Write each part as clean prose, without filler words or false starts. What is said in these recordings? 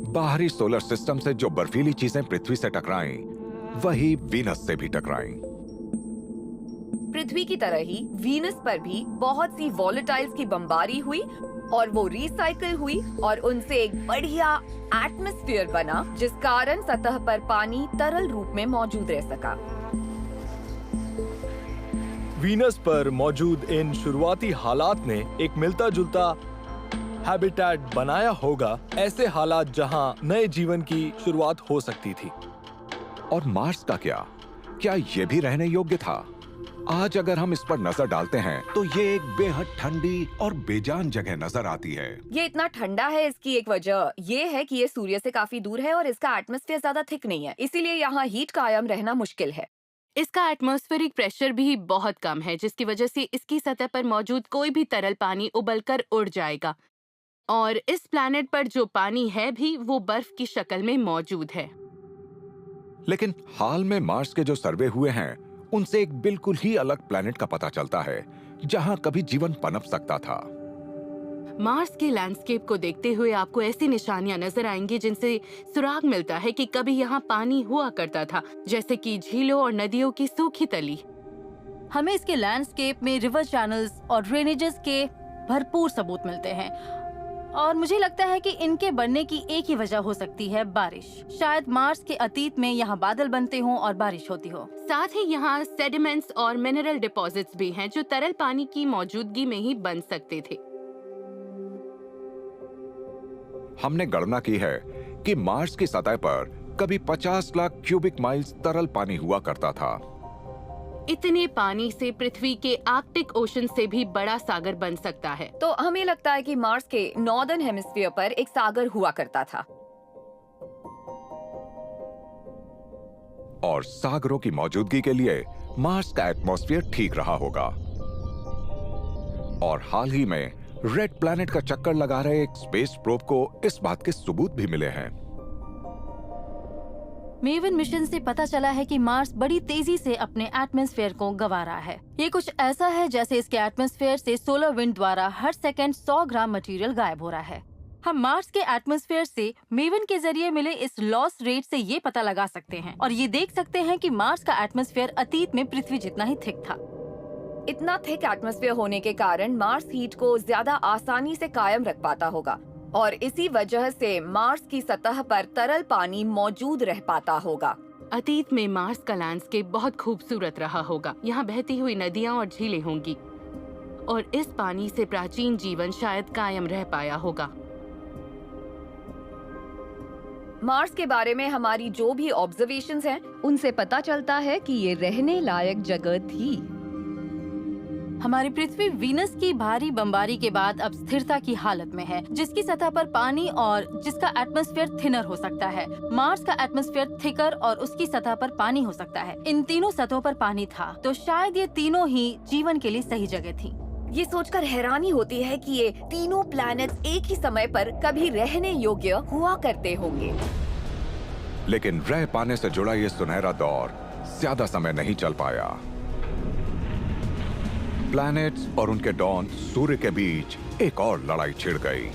बाहरी solar system से जो बर्फीली चीजें पृथ्वी से टकराईं, वही वीनस से भी टकराईं। पृथ्वी की तरह ही वीनस पर भी बहुत सी वॉलेटाइल्स की बमबारी हुई और वो रिसाइकिल हुई और उनसे एक बढ़िया एटमॉस्फेयर बना, जिस कारण सतह पर पानी तरल रूप में मौजूद रह सका। वीनस पर मौजूद इन शुरुआती हालात ने एक मिलता जुलता हैबिटेट बनाया होगा, ऐसे हालात जहां नए जीवन की शुरुआत हो सकती थी। और मार्स का क्या ये भी रहने योग्य था? आज अगर हम इस पर नजर डालते हैं तो ये एक बेहद ठंडी और बेजान जगह नजर आती है। ये इतना ठंडा है, इसकी एक वजह ये है कि ये सूर्य से काफी दूर है और इसका एटमॉस्फेयर ज्यादा थिक नहीं है, इसीलिए यहाँ हीट कायम रहना मुश्किल है। इसका एटमॉस्फेरिक प्रेशर भी बहुत कम है, जिसकी वजह से इसकी सतह पर मौजूद कोई भी तरल पानी उबलकर उड़ जाएगा। और इस प्लैनेट पर जो पानी है भी वो बर्फ की शक्ल में मौजूद है। लेकिन हाल में मार्स के जो सर्वे हुए हैं, उनसे एक बिल्कुल ही अलग प्लैनेट का पता चलता है, जहां कभी जीवन पनप सकता था। मार्स के लैंडस्केप को देखते हुए आपको ऐसी निशानियां नजर आएंगी जिनसे सुराग मिलता है कि कभी यहाँ पानी हुआ करता था, जैसे कि झीलों और नदियों की सूखी तली। हमें इसके लैंडस्केप में रिवर चैनल्स और ड्रेनेजेस के भरपूर सबूत मिलते हैं और मुझे लगता है कि इनके बनने की एक ही वजह हो सकती है, बारिश। शायद मार्स के अतीत में यहाँ बादल बनते हों और बारिश होती हो। साथ ही यहाँ सेडिमेंट्स और मिनरल डिपॉजिट्स भी हैं जो तरल पानी की मौजूदगी में ही बन सकते थे। हमने गणना की है कि मार्स की सतह पर कभी 50 लाख क्यूबिक माइल्स तरल पानी हुआ करता था। इतने पानी से पृथ्वी के आर्कटिक ओशन से भी बड़ा सागर बन सकता है। तो हमें लगता है कि मार्स के नॉर्दर्न हेमिस्फीयर पर एक सागर हुआ करता था। और सागरों की मौजूदगी के लिए मार्स का एटमॉस्फेयर ठीक रहा होगा। और हाल ही में रेड प्लैनेट का चक्कर लगा रहे एक स्पेस प्रोब को इस बात के सबूत भी मिले हैं। मेवन मिशन से पता चला है कि मार्स बड़ी तेजी से अपने एटमॉस्फेयर को गंवा रहा है। ये कुछ ऐसा है जैसे इसके एटमॉस्फेयर से सोलर विंड द्वारा हर सेकंड 100 ग्राम मटेरियल गायब हो रहा है। हम मार्स के एटमॉस्फेयर से मेवन के जरिए मिले इस लॉस रेट से ये पता लगा सकते हैं और ये देख सकते हैं कि मार्स का एटमॉस्फेयर अतीत में पृथ्वी जितना ही थिक था। इतना थिक एटमॉस्फेयर होने के कारण मार्स हीट को ज्यादा आसानी से कायम रख पाता होगा और इसी वजह से मार्स की सतह पर तरल पानी मौजूद रह पाता होगा। अतीत में मार्स का लैंडस्केप बहुत खूबसूरत रहा होगा। यहाँ बहती हुई नदियाँ और झीलें होंगी और इस पानी से प्राचीन जीवन शायद कायम रह पाया होगा। मार्स के बारे में हमारी जो भी ऑब्जर्वेशंस हैं, उनसे पता चलता है कि ये रहने लायक जगह थी। हमारी पृथ्वी वीनस की भारी बमबारी के बाद अब स्थिरता की हालत में है, जिसकी सतह पर पानी और जिसका एटमॉस्फेयर थिनर हो सकता है। मार्स का एटमॉस्फेयर थिकर और उसकी सतह पर पानी हो सकता है। इन तीनों सतहों पर पानी था, तो शायद ये तीनों ही जीवन के लिए सही जगह थी। ये सोचकर हैरानी होती है कि ये तीनों प्लैनेट्स एक ही समय पर कभी रहने योग्य हुआ करते होंगे। लेकिन रह पाने से जुड़ा ये सुनहरा दौर ज्यादा समय नहीं चल पाया। प्लैनेट्स और उनके डॉन सूर्य के बीच एक और लड़ाई छिड़ गई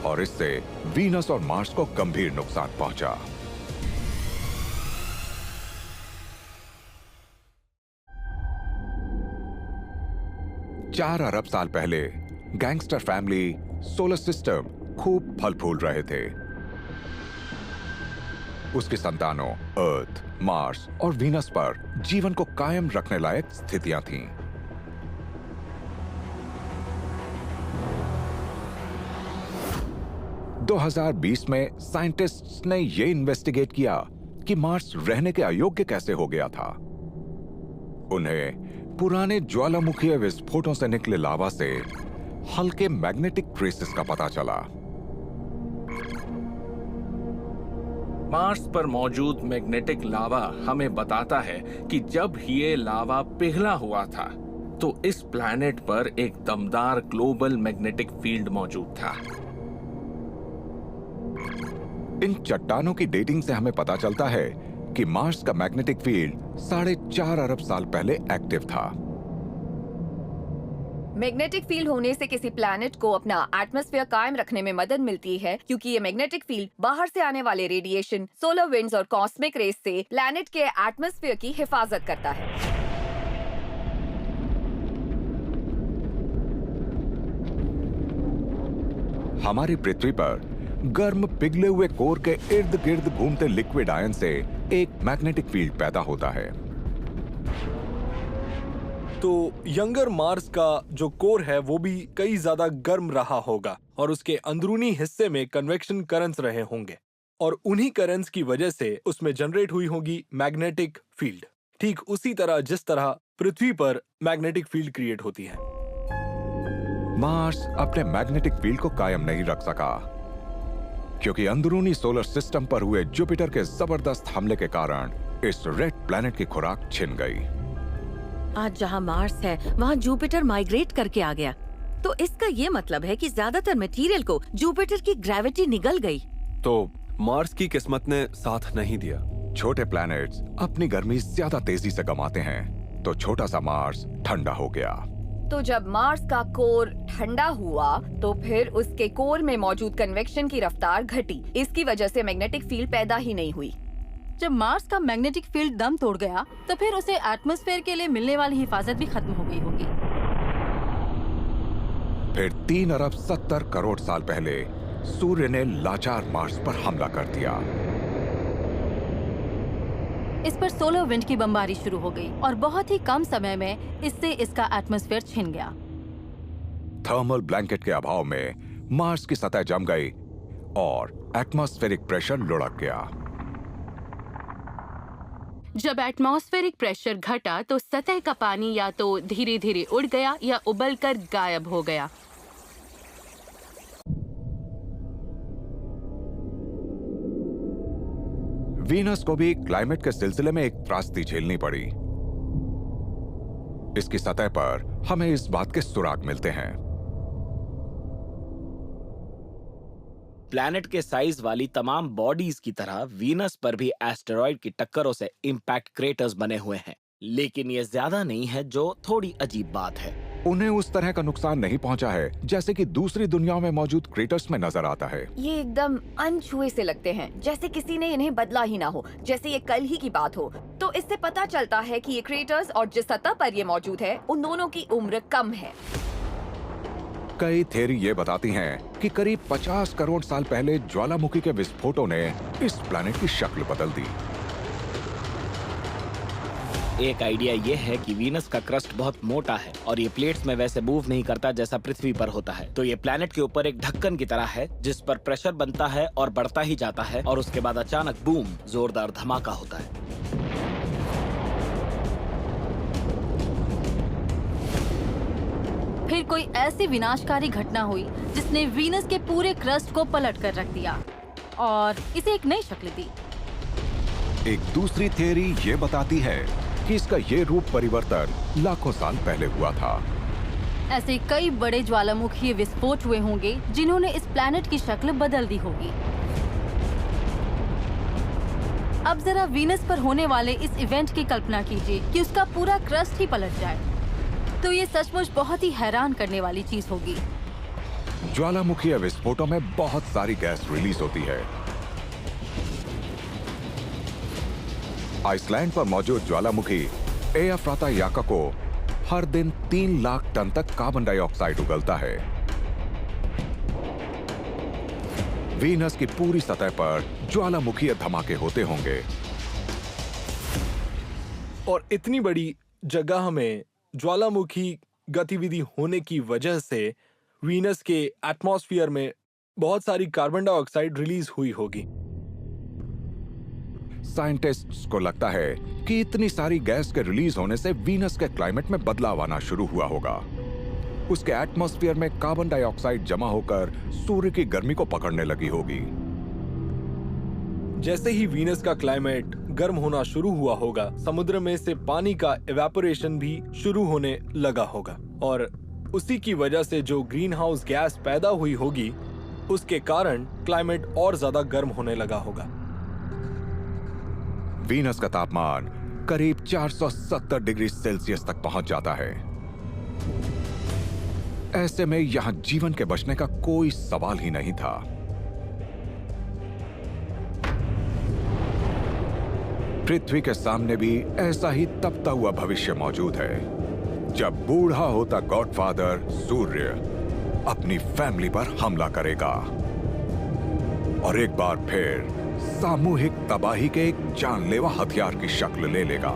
और इससे वीनस और मार्स को गंभीर नुकसान पहुंचा। चार अरब साल पहले गैंगस्टर फैमिली सोलर सिस्टम खूब फल फूल रहे थे। उसकी संतानों अर्थ, मार्स और वीनस पर जीवन को कायम रखने लायक स्थितियां थीं। – 2020 में साइंटिस्ट्स ने यह इन्वेस्टिगेट किया कि मार्स रहने के अयोग्य कैसे हो गया था। उन्हें पुराने ज्वालामुखीय विस्फोटों से निकले लावा से हल्के मैग्नेटिक ट्रेसेस का पता चला। मार्स पर मौजूद मैग्नेटिक लावा हमें बताता है कि जब ये लावा पिघला हुआ था तो इस प्लैनेट पर एक दमदार ग्लोबल मैग्नेटिक फील्ड मौजूद था। इन चट्टानों की डेटिंग से हमें पता चलता है कि मार्स का मैग्नेटिक फील्ड 4.5 अरब साल पहले एक्टिव था। मैग्नेटिक फील्ड होने से किसी प्लैनेट को अपना एटमॉस्फेयर कायम रखने में मदद मिलती है, क्योंकि ये मैग्नेटिक फील्ड बाहर से आने वाले रेडिएशन, सोलर विंड्स और कॉस्मिक रेज से प्लैनेट के एटमॉस्फेयर की हिफाजत करता है। हमारी पृथ्वी पर गर्म पिघले हुए कोर के इर्द गिर्द घूमते लिक्विड आयन से एक मैग्नेटिक फील्ड पैदा होता है। तो यंगर मार्स का जो कोर है वो भी कई ज्यादा गर्म रहा होगा और उसके अंदरूनी हिस्से में कन्वेक्शन करंट्स रहे होंगे और उन्हीं करंट्स की वजह से उसमें जनरेट हुई होगी मैग्नेटिक फील्ड, ठीक उसी तरह जिस तरह पृथ्वी पर मैग्नेटिक फील्ड क्रिएट होती है। मार्स अपने मैग्नेटिक फील्ड को कायम नहीं रख सका, क्योंकि अंदरूनी सोलर सिस्टम पर हुए जुपिटर के जबरदस्त हमले के कारण इस रेड प्लैनेट की खुराक छिन गई। आज जहाँ मार्स है वहाँ जुपिटर माइग्रेट करके आ गया, तो इसका ये मतलब है कि ज्यादातर मटेरियल को जुपिटर की ग्रेविटी निगल गई। तो मार्स की किस्मत ने साथ नहीं दिया। छोटे प्लैनेट्स अपनी गर्मी ज्यादा तेजी से गंवाते हैं, तो छोटा सा मार्स ठंडा हो गया। तो जब मार्स का कोर ठंडा हुआ तो फिर उसके कोर में मौजूद कन्वेक्शन की रफ्तार घटी। इसकी वजह से मैग्नेटिक फील्ड पैदा ही नहीं हुई। जब मार्स का मैग्नेटिक फील्ड दम तोड़ गया तो फिर उसे एटमॉस्फेयर के लिए मिलने वाली हिफाजत भी खत्म हो गई होगी। फिर 3 अरब 70 करोड़ साल पहले सूर्य ने लाचार मार्स पर हमला कर दिया। इस पर सोलर विंड की बमबारी शुरू हो गई और बहुत ही कम समय में इससे इसका एटमॉस्फेयर छिन गया। थर्मल ब्लैंकेट के अभाव में मार्स की सतह जम गई और एटमॉस्फेरिक प्रेशर लुढ़क गया। जब एटमॉस्फेरिक प्रेशर घटा तो सतह का पानी या तो धीरे धीरे उड़ गया या उबलकर गायब हो गया। वीनस को भी क्लाइमेट के सिलसिले में एक त्रासदी झेलनी पड़ी। इसकी सतह पर हमें इस बात के सुराग मिलते हैं। प्लैनेट के साइज वाली तमाम बॉडीज की तरह वीनस पर भी एस्टेरॉइड की टक्करों से इंपैक्ट क्रेटर्स बने हुए हैं, लेकिन ये ज्यादा नहीं है, जो थोड़ी अजीब बात है। उन्हें उस तरह का नुकसान नहीं पहुंचा है जैसे कि दूसरी दुनियाओं में मौजूद क्रेटर्स में नजर आता है। ये एकदम अनछुए से लगते हैं, जैसे किसी ने इन्हें बदला ही ना हो, जैसे ये कल ही की बात हो। तो इससे पता चलता है कि ये क्रेटर्स और जिस सतह पर ये मौजूद है उन दोनों की उम्र कम है। कई थ्योरी ये बताती हैं कि करीब 50 करोड़ साल पहले ज्वालामुखी के विस्फोटों ने इस प्लैनेट की शक्ल बदल दी। एक आइडिया ये है कि वीनस का क्रस्ट बहुत मोटा है और ये प्लेट्स में वैसे मूव नहीं करता जैसा पृथ्वी पर होता है। तो ये प्लैनेट के ऊपर एक ढक्कन की तरह है जिस पर प्रेशर बनता है और बढ़ता ही जाता है और उसके बाद अचानक बूम, जोरदार धमाका होता है। फिर कोई ऐसी विनाशकारी घटना हुई जिसने वीनस के पूरे क्रस्ट को पलट कर रख दिया और इसे एक नई शक्ल दी। एक दूसरी थ्योरी ये बताती है कि इसका ये रूप परिवर्तन लाखों साल पहले हुआ था। ऐसे कई बड़े ज्वालामुखीय विस्फोट हुए होंगे जिन्होंने इस प्लैनेट की शक्ल बदल दी होगी। अब जरा वीनस पर होने वाले इस इवेंट की कल्पना कीजिए कि उसका पूरा क्रस्ट ही पलट जाए, तो ये सचमुच बहुत ही हैरान करने वाली चीज होगी। ज्वालामुखीय विस्फोटों में बहुत सारी गैस रिलीज होती है। आइसलैंड पर मौजूद ज्वालामुखी एफ्राता-याका को हर दिन 3 लाख टन तक कार्बन डाइऑक्साइड उगलता है। वीनस की पूरी सतह पर ज्वालामुखीय धमाके होते होंगे और इतनी बड़ी जगह में ज्वालामुखी गतिविधि होने की वजह से वीनस के एटमॉस्फेयर में बहुत सारी कार्बन डाइऑक्साइड रिलीज हुई होगी। साइंटिस्ट्स को लगता है कि इतनी सारी गैस के रिलीज होने से वीनस के क्लाइमेट में बदलाव आना शुरू हुआ होगा। उसके एटमॉस्फेयर में कार्बन डाइऑक्साइड जमा होकर सूर्य की गर्मी को पकड़ने लगी होगी। जैसे ही वीनस का क्लाइमेट गर्म होना शुरू हुआ होगा, समुद्र में से पानी का इवेपोरेशन भी शुरू होने लगा होगा और उसी की वजह से जो ग्रीन हाउस गैस पैदा हुई होगी, उसके कारण क्लाइमेट और ज्यादा गर्म होने लगा होगा। वीनस का तापमान करीब 470 डिग्री सेल्सियस तक पहुंच जाता है। ऐसे में यहां जीवन के बचने का कोई सवाल ही नहीं था। पृथ्वी के सामने भी ऐसा ही तपता हुआ भविष्य मौजूद है, जब बूढ़ा होता गॉडफादर सूर्य अपनी फैमिली पर हमला करेगा और एक बार फिर सामूहिक तबाही के एक जानलेवा हथियार की शक्ल ले लेगा।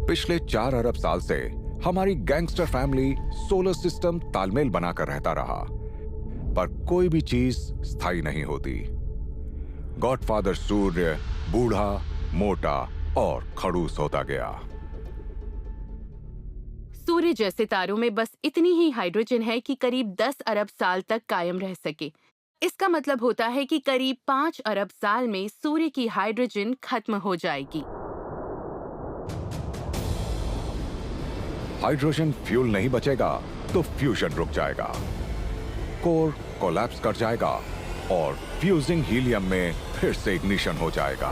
पिछले 4 अरब साल से हमारी गैंगस्टर फैमिली सोलर सिस्टम तालमेल बनाकर रहता रहा, पर कोई भी चीज स्थायी नहीं होती। गॉडफादर सूर्य बूढ़ा, मोटा और खड़ूस होता गया। सूर्य जैसे तारों में बस इतनी ही हाइड्रोजन है कि करीब 10 अरब साल तक कायम रह सके। इसका मतलब होता है कि करीब 5 अरब साल में सूर्य की हाइड्रोजन खत्म हो जाएगी। हाइड्रोजन फ्यूल नहीं बचेगा तो फ्यूजन रुक जाएगा, कोर कोलैप्स कर जाएगा और फ्यूजिंग हीलियम में फिर से इग्निशन हो जाएगा।